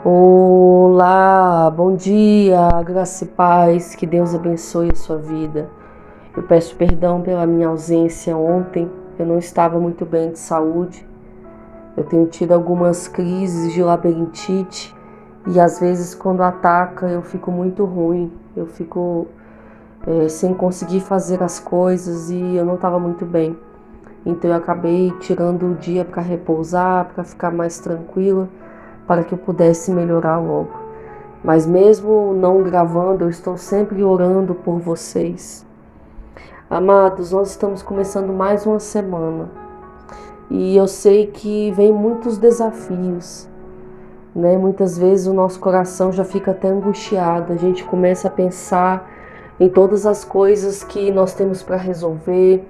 Olá, bom dia, graça e paz, que Deus abençoe a sua vida. Eu peço perdão pela minha ausência ontem, eu não estava muito bem de saúde. Eu tenho tido algumas crises de labirintite e às vezes quando ataca eu fico muito ruim, eu fico sem conseguir fazer as coisas e eu não estava muito bem. Então eu acabei tirando o dia para repousar, para ficar mais tranquila, para que eu pudesse melhorar logo. Mas mesmo não gravando, eu estou sempre orando por vocês. Amados, nós estamos começando mais uma semana e eu sei que vem muitos desafios, né? Muitas vezes o nosso coração já fica até angustiado, a gente começa a pensar em todas as coisas que nós temos para resolver,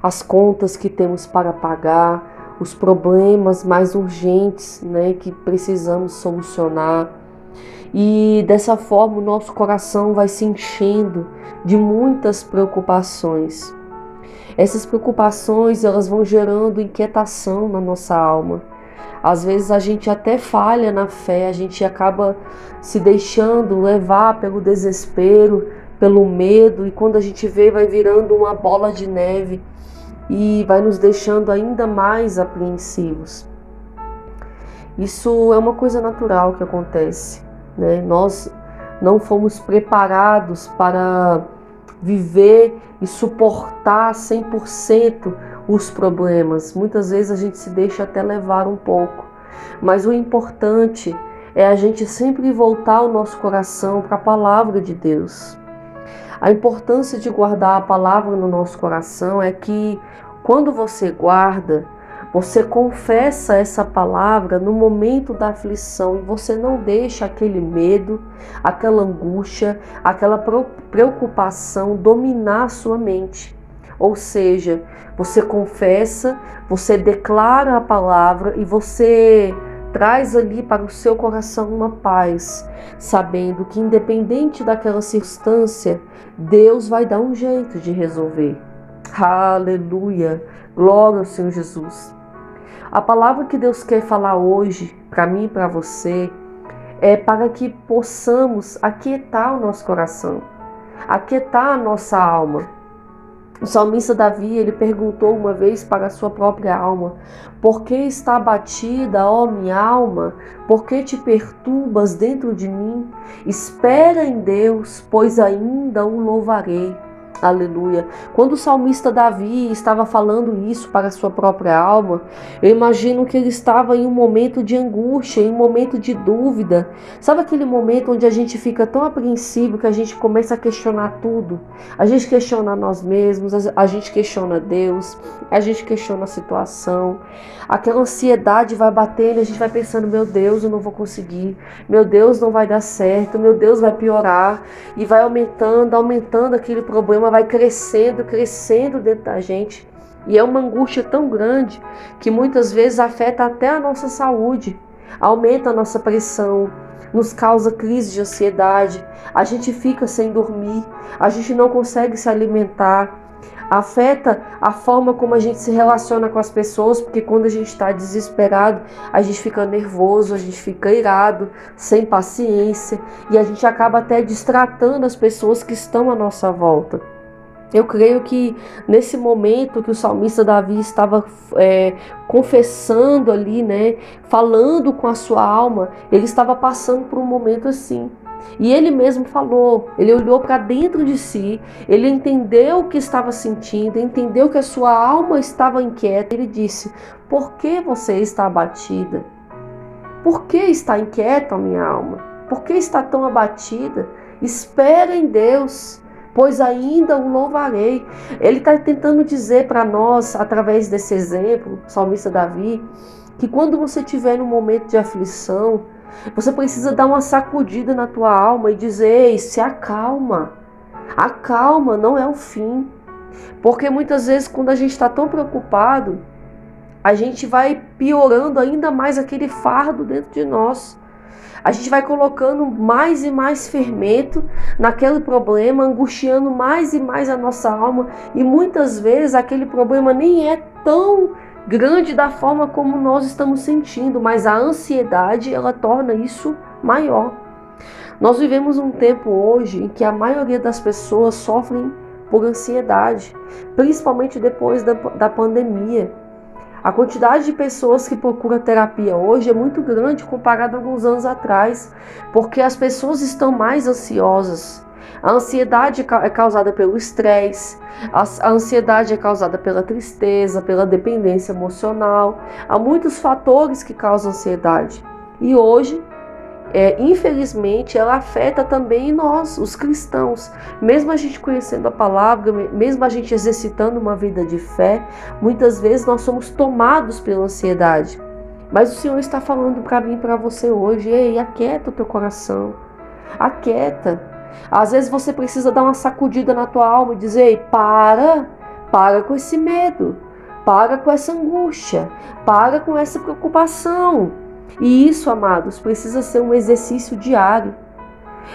as contas que temos para pagar, os problemas mais urgentes, né, que precisamos solucionar. E dessa forma o nosso coração vai se enchendo de muitas preocupações. Essas preocupações, elas vão gerando inquietação na nossa alma. Às vezes a gente até falha na fé, a gente acaba se deixando levar pelo desespero, pelo medo, e quando a gente vê, vai virando uma bola de neve e vai nos deixando ainda mais apreensivos. Isso é uma coisa natural que acontece, né? Nós não fomos preparados para viver e suportar 100% os problemas. Muitas vezes a gente se deixa até levar um pouco, mas o importante é a gente sempre voltar o nosso coração para a palavra de Deus. A importância de guardar a palavra no nosso coração é que quando você guarda, você confessa essa palavra no momento da aflição e você não deixa aquele medo, aquela angústia, aquela preocupação dominar a sua mente. Ou seja, você confessa, você declara a palavra e você traz ali para o seu coração uma paz, sabendo que independente daquela circunstância, Deus vai dar um jeito de resolver. Aleluia! Glória ao Senhor Jesus. A palavra que Deus quer falar hoje, para mim e para você, é para que possamos aquietar o nosso coração, aquietar a nossa alma. O salmista Davi, ele perguntou uma vez para a sua própria alma: por que está abatida, ó minha alma? Por que te perturbas dentro de mim? Espera em Deus, pois ainda o louvarei. Aleluia. Quando o salmista Davi estava falando isso para a sua própria alma, eu imagino que ele estava em um momento de angústia, em um momento de dúvida. Sabe aquele momento onde a gente fica tão apreensivo que a gente começa a questionar tudo? A gente questiona nós mesmos, a gente questiona Deus, a gente questiona a situação. Aquela ansiedade vai batendo, a gente vai pensando: meu Deus, eu não vou conseguir, meu Deus, não vai dar certo, meu Deus, vai piorar. E vai aumentando aquele problema, vai crescendo dentro da gente. E é uma angústia tão grande que muitas vezes afeta até a nossa saúde, aumenta a nossa pressão, nos causa crise de ansiedade, a gente fica sem dormir, a gente não consegue se alimentar, afeta a forma como a gente se relaciona com as pessoas, porque quando a gente está desesperado, a gente fica nervoso, a gente fica irado, sem paciência, e a gente acaba até destratando as pessoas que estão à nossa volta. Eu creio que nesse momento que o salmista Davi estava confessando ali, né, falando com a sua alma, ele estava passando por um momento assim. E ele mesmo falou, ele olhou para dentro de si, ele entendeu o que estava sentindo, entendeu que a sua alma estava inquieta. Ele disse: por que você está abatida? Por que está inquieta a minha alma? Por que está tão abatida? Espera em Deus, pois ainda o louvarei. Ele está tentando dizer para nós, através desse exemplo, o salmista Davi, que quando você estiver num momento de aflição, você precisa dar uma sacudida na tua alma e dizer: ei, se acalma. Acalma, não é o fim. Porque muitas vezes quando a gente está tão preocupado, a gente vai piorando ainda mais aquele fardo dentro de nós. A gente vai colocando mais e mais fermento naquele problema, angustiando mais e mais a nossa alma. E muitas vezes aquele problema nem é tão grande da forma como nós estamos sentindo, mas a ansiedade, ela torna isso maior. Nós vivemos um tempo hoje em que a maioria das pessoas sofrem por ansiedade, principalmente depois da pandemia. A quantidade de pessoas que procuram terapia hoje é muito grande comparado a alguns anos atrás, porque as pessoas estão mais ansiosas. A ansiedade é causada pelo estresse, a ansiedade é causada pela tristeza, pela dependência emocional. Há muitos fatores que causam ansiedade. E hoje, infelizmente, ela afeta também nós, os cristãos. Mesmo a gente conhecendo a palavra, mesmo a gente exercitando uma vida de fé, muitas vezes nós somos tomados pela ansiedade. Mas o Senhor está falando para mim e para você hoje: ei, aquieta o teu coração, aquieta. Às vezes você precisa dar uma sacudida na tua alma e dizer: ei, para com esse medo, para com essa angústia, para com essa preocupação. E isso, amados, precisa ser um exercício diário.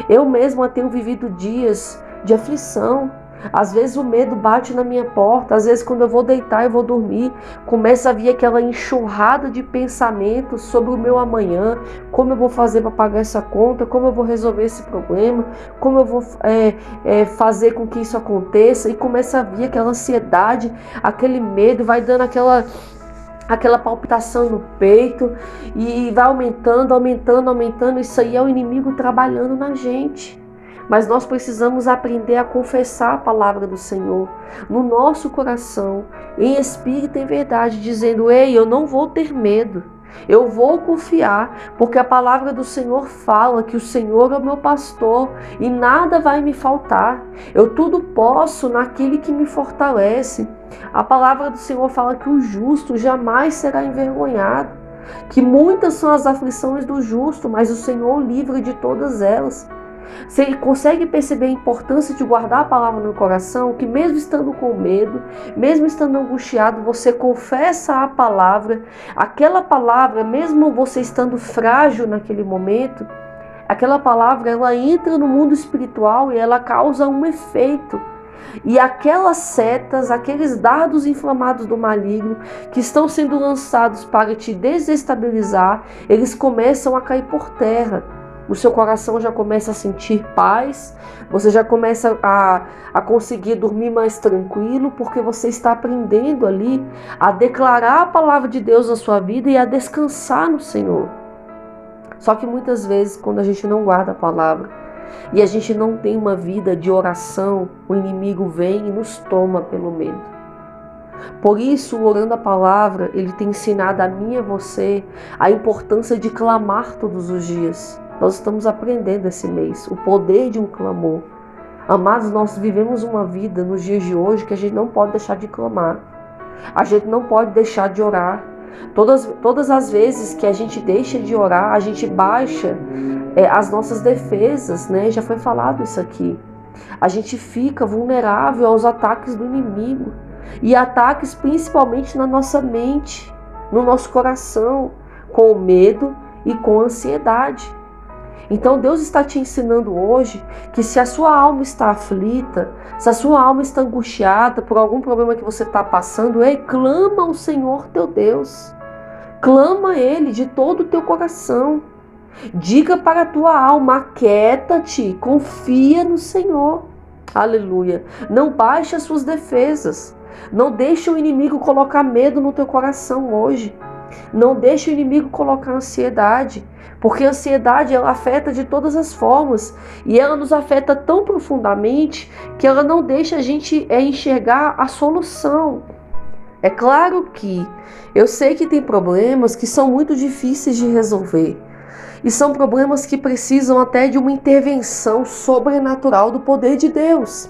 Eu mesma tenho vivido dias de aflição. Às vezes o medo bate na minha porta. Às vezes quando eu vou deitar e vou dormir, começa a vir aquela enxurrada de pensamentos sobre o meu amanhã. Como eu vou fazer para pagar essa conta? Como eu vou resolver esse problema? Como eu vou fazer com que isso aconteça? E começa a vir aquela ansiedade, aquele medo, vai dando aquela palpitação no peito e vai aumentando. Isso aí é o inimigo trabalhando na gente. Mas nós precisamos aprender a confessar a palavra do Senhor no nosso coração, em espírito e em verdade, dizendo: ei, eu não vou ter medo, eu vou confiar, porque a palavra do Senhor fala que o Senhor é o meu pastor e nada vai me faltar. Eu tudo posso naquele que me fortalece. A palavra do Senhor fala que o justo jamais será envergonhado, que muitas são as aflições do justo, mas o Senhor o livra de todas elas. Você consegue perceber a importância de guardar a palavra no coração? Que mesmo estando com medo, mesmo estando angustiado, você confessa a palavra. Aquela palavra, mesmo você estando frágil naquele momento, aquela palavra, ela entra no mundo espiritual e ela causa um efeito. E aquelas setas, aqueles dardos inflamados do maligno que estão sendo lançados para te desestabilizar, eles começam a cair por terra. O seu coração já começa a sentir paz, você já começa a conseguir dormir mais tranquilo, porque você está aprendendo ali a declarar a palavra de Deus na sua vida e a descansar no Senhor. Só que muitas vezes, quando a gente não guarda a palavra e a gente não tem uma vida de oração, o inimigo vem e nos toma pelo medo. Por isso, orando a palavra, ele tem ensinado a mim e a você a importância de clamar todos os dias. Nós estamos aprendendo esse mês o poder de um clamor. Amados, nós vivemos uma vida nos dias de hoje que a gente não pode deixar de clamar. A gente não pode deixar de orar. Todas as vezes que a gente deixa de orar, a gente baixa as nossas defesas, né? Já foi falado isso aqui. A gente fica vulnerável aos ataques do inimigo. E ataques principalmente na nossa mente, no nosso coração, com o medo e com a ansiedade. Então Deus está te ensinando hoje que se a sua alma está aflita, se a sua alma está angustiada por algum problema que você está passando, clama ao Senhor teu Deus. Clama a Ele de todo o teu coração. Diga para a tua alma: aquieta-te, confia no Senhor. Aleluia. Não baixe as suas defesas. Não deixe o inimigo colocar medo no teu coração hoje. Não deixe o inimigo colocar ansiedade, porque a ansiedade ela afeta de todas as formas e ela nos afeta tão profundamente que ela não deixa a gente enxergar a solução. É claro que eu sei que tem problemas que são muito difíceis de resolver e são problemas que precisam até de uma intervenção sobrenatural do poder de Deus.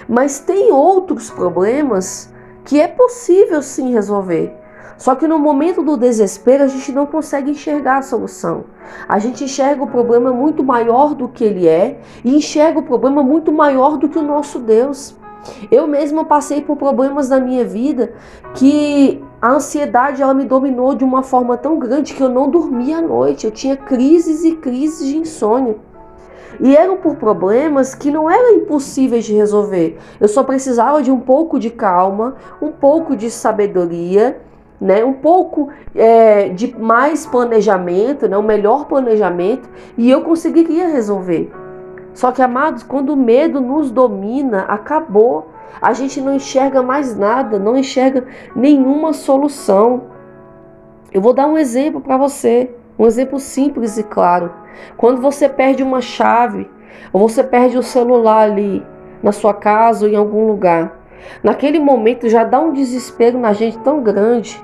Mas tem outros problemas que é possível sim resolver. Só que no momento do desespero a gente não consegue enxergar a solução. A gente enxerga o problema muito maior do que ele é e enxerga o problema muito maior do que o nosso Deus. Eu mesma passei por problemas na minha vida que a ansiedade ela me dominou de uma forma tão grande que eu não dormia à noite. Eu tinha crises e crises de insônia. E eram por problemas que não eram impossíveis de resolver. Eu só precisava de um pouco de calma, um pouco de sabedoria né? Um pouco de mais planejamento, né? Um melhor planejamento, e eu conseguiria resolver. Só que, amados, quando o medo nos domina, acabou. A gente não enxerga mais nada, não enxerga nenhuma solução. Eu vou dar um exemplo para você, um exemplo simples e claro. Quando você perde uma chave, ou você perde o celular ali na sua casa ou em algum lugar, naquele momento já dá um desespero na gente tão grande.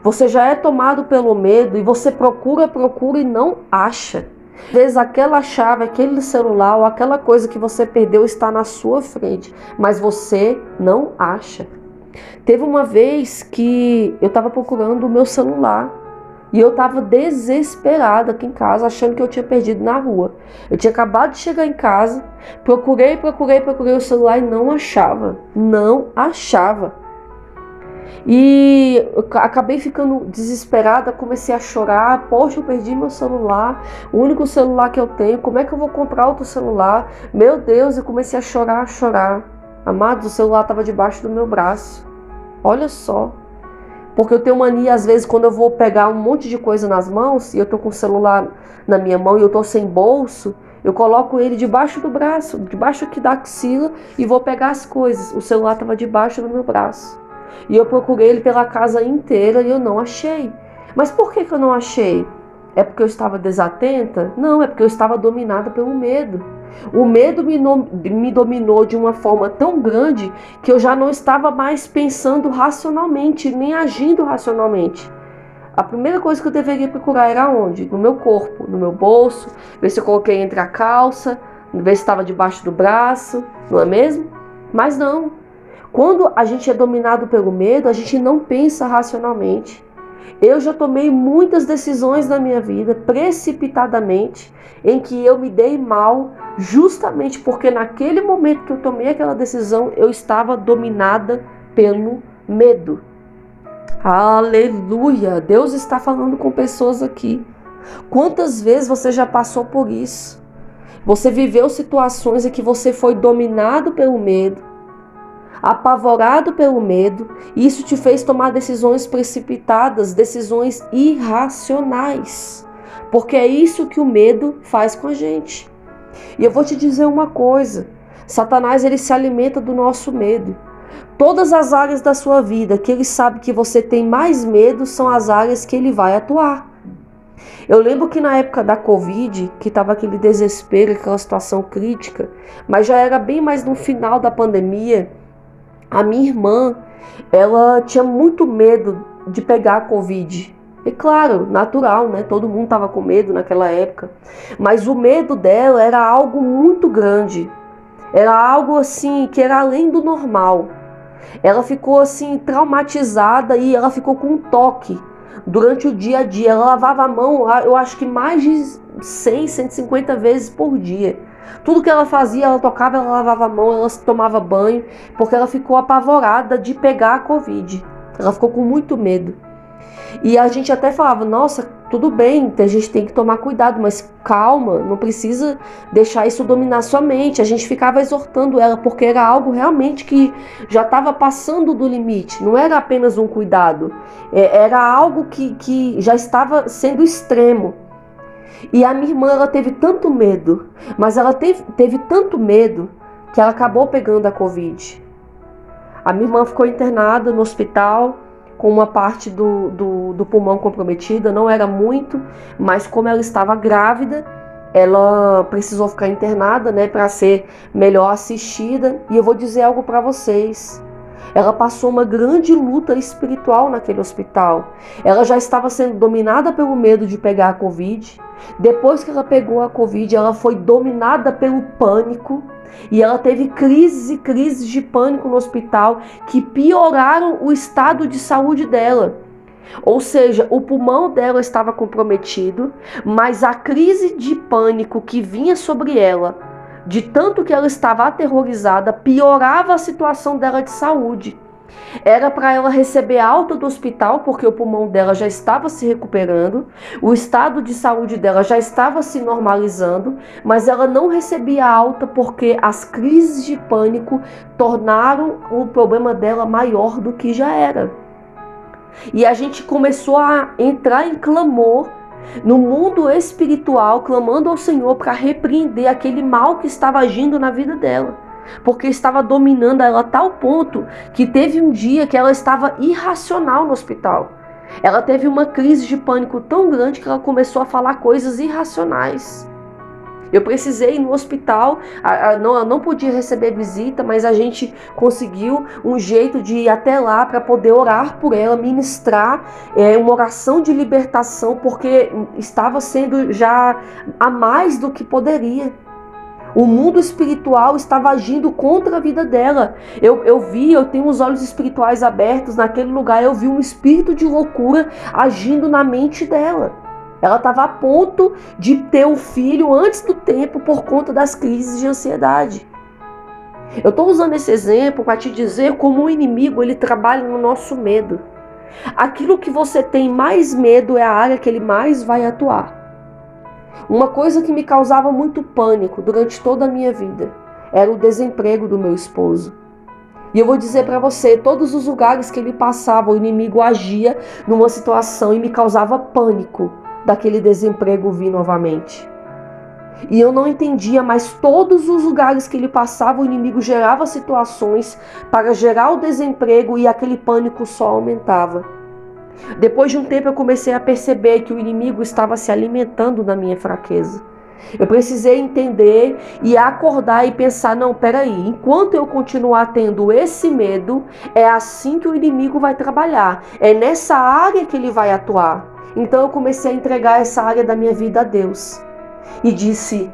Você já é tomado pelo medo e você procura e não acha. Às vezes aquela chave, aquele celular ou aquela coisa que você perdeu está na sua frente, mas você não acha. Teve uma vez que eu estava procurando o meu celular e eu estava desesperada aqui em casa, achando que eu tinha perdido na rua. Eu tinha acabado de chegar em casa, procurei o celular e não achava. Não achava. E eu acabei ficando desesperada, comecei a chorar. Poxa, eu perdi meu celular, o único celular que eu tenho, como é que eu vou comprar outro celular? Meu Deus, eu comecei a chorar, a chorar. Amados, o celular estava debaixo do meu braço. Olha só. Porque eu tenho mania, às vezes, quando eu vou pegar um monte de coisa nas mãos, e eu tô com o celular na minha mão e eu tô sem bolso, eu coloco ele debaixo do braço, debaixo aqui da axila, e vou pegar as coisas. O celular estava debaixo do meu braço. E eu procurei ele pela casa inteira e eu não achei. Mas por que eu não achei? É porque eu estava desatenta? Não, é porque eu estava dominada pelo medo. O medo me dominou de uma forma tão grande que eu já não estava mais pensando racionalmente, nem agindo racionalmente. A primeira coisa que eu deveria procurar era onde? No meu corpo, no meu bolso, ver se eu coloquei entre a calça, ver se estava debaixo do braço, não é mesmo? Mas não. Quando a gente é dominado pelo medo, a gente não pensa racionalmente. Eu já tomei muitas decisões na minha vida, precipitadamente, em que eu me dei mal, justamente porque naquele momento que eu tomei aquela decisão, eu estava dominada pelo medo. Aleluia! Deus está falando com pessoas aqui. Quantas vezes você já passou por isso? Você viveu situações em que você foi dominado pelo medo, apavorado pelo medo, e isso te fez tomar decisões precipitadas, decisões irracionais, porque é isso que o medo faz com a gente. E eu vou te dizer uma coisa, Satanás ele se alimenta do nosso medo. Todas as áreas da sua vida que ele sabe que você tem mais medo são as áreas que ele vai atuar. Eu lembro que na época da Covid, que estava aquele desespero, aquela situação crítica, mas já era bem mais no final da pandemia. A minha irmã, ela tinha muito medo de pegar a Covid. E claro, natural, né? Todo mundo estava com medo naquela época. Mas o medo dela era algo muito grande. Era algo assim que era além do normal. Ela ficou assim traumatizada e ela ficou com um toque durante o dia a dia. Ela lavava a mão, eu acho que mais de 100, 150 vezes por dia. Tudo que ela fazia, ela tocava, ela lavava a mão, ela tomava banho, porque ela ficou apavorada de pegar a Covid. Ela ficou com muito medo. E a gente até falava, nossa, tudo bem, a gente tem que tomar cuidado, mas calma, não precisa deixar isso dominar sua mente. A gente ficava exortando ela, porque era algo realmente que já estava passando do limite, não era apenas um cuidado, era algo que já estava sendo extremo. E a minha irmã, ela teve tanto medo, mas ela teve tanto medo que ela acabou pegando a Covid. A minha irmã ficou internada no hospital com uma parte do pulmão comprometida, não era muito, mas como ela estava grávida, ela precisou ficar internada, né, para ser melhor assistida. E eu vou dizer algo para vocês. Ela passou uma grande luta espiritual naquele hospital. Ela já estava sendo dominada pelo medo de pegar a Covid. Depois que ela pegou a Covid, ela foi dominada pelo pânico. E ela teve crises de pânico no hospital que pioraram o estado de saúde dela. Ou seja, o pulmão dela estava comprometido, mas a crise de pânico que vinha sobre ela, de tanto que ela estava aterrorizada, piorava a situação dela de saúde. Era para ela receber alta do hospital, porque o pulmão dela já estava se recuperando, o estado de saúde dela já estava se normalizando, mas ela não recebia alta porque as crises de pânico tornaram o problema dela maior do que já era. E a gente começou a entrar em clamor no mundo espiritual, clamando ao Senhor para repreender aquele mal que estava agindo na vida dela, porque estava dominando ela a tal ponto que teve um dia que ela estava irracional no hospital. Ela teve uma crise de pânico tão grande que ela começou a falar coisas irracionais. Eu precisei ir no hospital, eu não podia receber visita, mas a gente conseguiu um jeito de ir até lá para poder orar por ela, ministrar uma oração de libertação, porque estava sendo já a mais do que poderia. O mundo espiritual estava agindo contra a vida dela. Eu tenho os olhos espirituais abertos naquele lugar, eu vi um espírito de loucura agindo na mente dela. Ela estava a ponto de ter um filho antes do tempo por conta das crises de ansiedade. Eu estou usando esse exemplo para te dizer como o inimigo ele trabalha no nosso medo. Aquilo que você tem mais medo é a área que ele mais vai atuar. Uma coisa que me causava muito pânico durante toda a minha vida era o desemprego do meu esposo. E eu vou dizer para você, todos os lugares que ele passava, o inimigo agia numa situação e me causava pânico daquele desemprego vir novamente. E eu não entendia, mas todos os lugares que ele passava, o inimigo gerava situações para gerar o desemprego e aquele pânico só aumentava. Depois de um tempo eu comecei a perceber que o inimigo estava se alimentando da minha fraqueza. Eu precisei entender e acordar e pensar, não, peraí, enquanto eu continuar tendo esse medo, é assim que o inimigo vai trabalhar, é nessa área que ele vai atuar. Então eu comecei a entregar essa área da minha vida a Deus. E disse,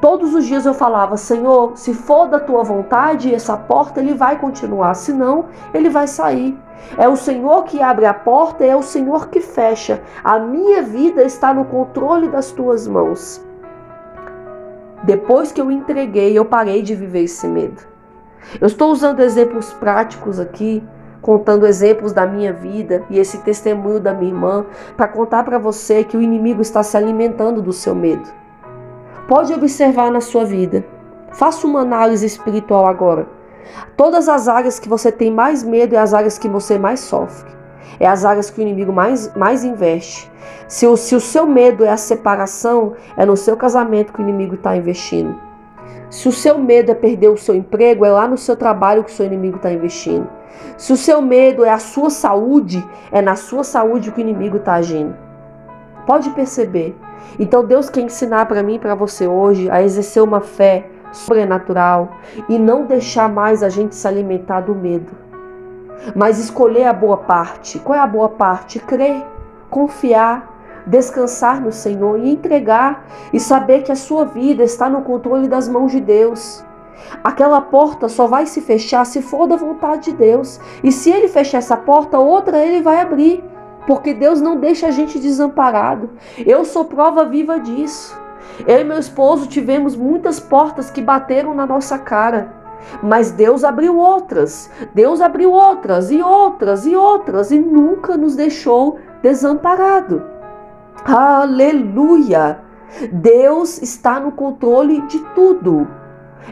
todos os dias eu falava, Senhor, se for da tua vontade, essa porta ele vai continuar, senão ele vai sair. É o Senhor que abre a porta, é o Senhor que fecha. A minha vida está no controle das tuas mãos. Depois que eu entreguei, eu parei de viver esse medo. Eu estou usando exemplos práticos aqui, contando exemplos da minha vida e esse testemunho da minha irmã, para contar para você que o inimigo está se alimentando do seu medo. Pode observar na sua vida. Faça uma análise espiritual agora. Todas as áreas que você tem mais medo é as áreas que você mais sofre. É as áreas que o inimigo mais investe. Se o seu medo é a separação, é no seu casamento que o inimigo está investindo. Se o seu medo é perder o seu emprego, é lá no seu trabalho que o seu inimigo está investindo. Se o seu medo é a sua saúde, é na sua saúde que o inimigo está agindo. Pode perceber. Então Deus quer ensinar para mim e para você hoje a exercer uma fé sobrenatural e não deixar mais a gente se alimentar do medo, mas escolher a boa parte. Qual é a boa parte? Crer, confiar, descansar no Senhor e entregar e saber que a sua vida está no controle das mãos de Deus. Aquela porta só vai se fechar se for da vontade de Deus, e se Ele fechar essa porta, outra Ele vai abrir, porque Deus não deixa a gente desamparado. Eu sou prova viva disso. Eu e meu esposo tivemos muitas portas que bateram na nossa cara, mas Deus abriu outras e outras e outras, e nunca nos deixou desamparado. Aleluia! Deus está no controle de tudo.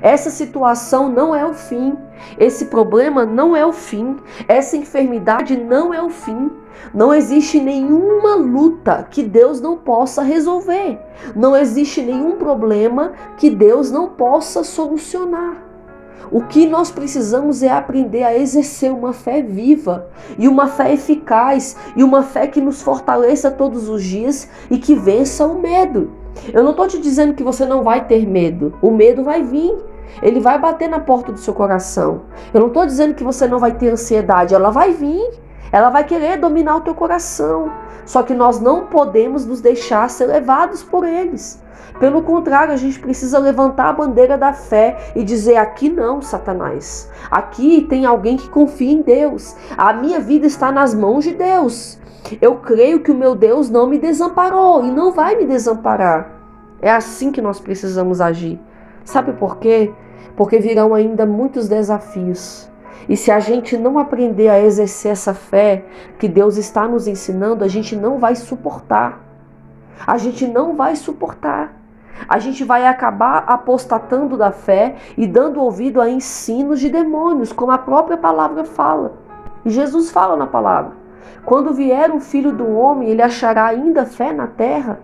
Essa situação não é o fim, esse problema não é o fim, essa enfermidade não é o fim. Não existe nenhuma luta que Deus não possa resolver. Não existe nenhum problema que Deus não possa solucionar. O que nós precisamos é aprender a exercer uma fé viva e uma fé eficaz e uma fé que nos fortaleça todos os dias e que vença o medo. Eu não estou te dizendo que você não vai ter medo. O medo vai vir. Ele vai bater na porta do seu coração. Eu não estou dizendo que você não vai ter ansiedade. Ela vai vir. Ela vai querer dominar o teu coração. Só que nós não podemos nos deixar ser levados por eles. Pelo contrário, a gente precisa levantar a bandeira da fé e dizer: aqui não, Satanás. Aqui tem alguém que confia em Deus. A minha vida está nas mãos de Deus. Eu creio que o meu Deus não me desamparou e não vai me desamparar. É assim que nós precisamos agir. Sabe por quê? Porque virão ainda muitos desafios. E se a gente não aprender a exercer essa fé que Deus está nos ensinando, a gente não vai suportar. A gente não vai suportar. A gente vai acabar apostatando da fé e dando ouvido a ensinos de demônios, como a própria palavra fala. E Jesus fala na palavra. Quando vier o Filho do Homem, ele achará ainda fé na terra?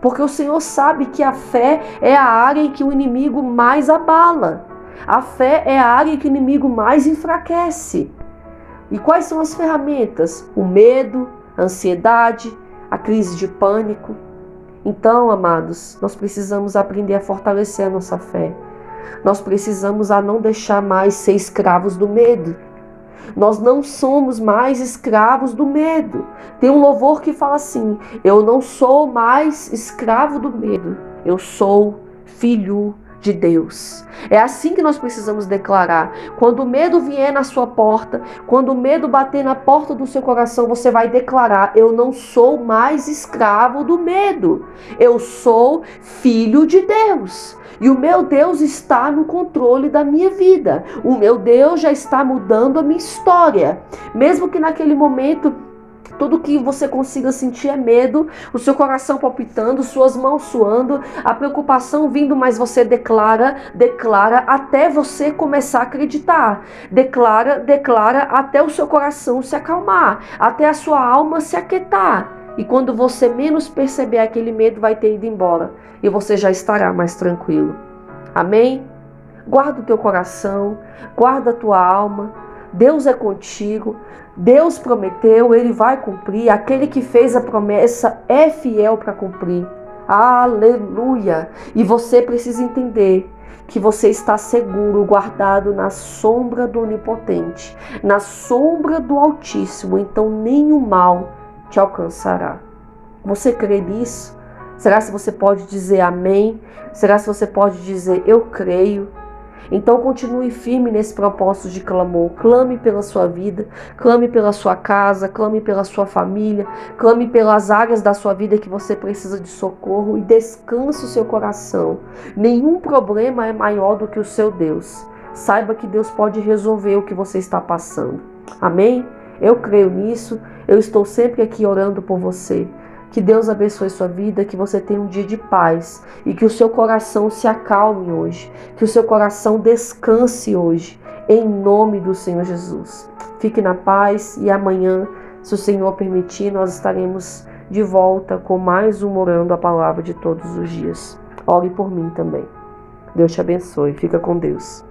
Porque o Senhor sabe que a fé é a área em que o inimigo mais abala. A fé é a área em que o inimigo mais enfraquece. E quais são as ferramentas? O medo, a ansiedade, a crise de pânico. Então, amados, nós precisamos aprender a fortalecer a nossa fé. Nós precisamos a não deixar mais ser escravos do medo. Nós não somos mais escravos do medo. Tem um louvor que fala assim: eu não sou mais escravo do medo, eu sou filho de Deus. É assim que nós precisamos declarar. Quando o medo vier na sua porta, quando o medo bater na porta do seu coração, você vai declarar: eu não sou mais escravo do medo, eu sou filho de Deus. E o meu Deus está no controle da minha vida. O meu Deus já está mudando a minha história. Mesmo que naquele momento tudo que você consiga sentir é medo, o seu coração palpitando, suas mãos suando, a preocupação vindo, mas você declara até você começar a acreditar. Declara até o seu coração se acalmar, até a sua alma se aquietar. E quando você menos perceber, aquele medo vai ter ido embora e você já estará mais tranquilo. Amém? Guarda o teu coração, guarda a tua alma. Deus é contigo, Deus prometeu, Ele vai cumprir. Aquele que fez a promessa é fiel para cumprir. Aleluia! E você precisa entender que você está seguro, guardado na sombra do Onipotente, na sombra do Altíssimo, então nenhum mal te alcançará. Você crê nisso? Será que você pode dizer amém? Será que você pode dizer eu creio? Então continue firme nesse propósito de clamor. Clame pela sua vida, clame pela sua casa, clame pela sua família, clame pelas áreas da sua vida que você precisa de socorro e descanse o seu coração. Nenhum problema é maior do que o seu Deus. Saiba que Deus pode resolver o que você está passando. Amém? Eu creio nisso, eu estou sempre aqui orando por você. Que Deus abençoe sua vida, que você tenha um dia de paz e que o seu coração se acalme hoje, que o seu coração descanse hoje, em nome do Senhor Jesus. Fique na paz e amanhã, se o Senhor permitir, nós estaremos de volta com mais um Orando a Palavra de todos os dias. Ore por mim também. Deus te abençoe. Fica com Deus.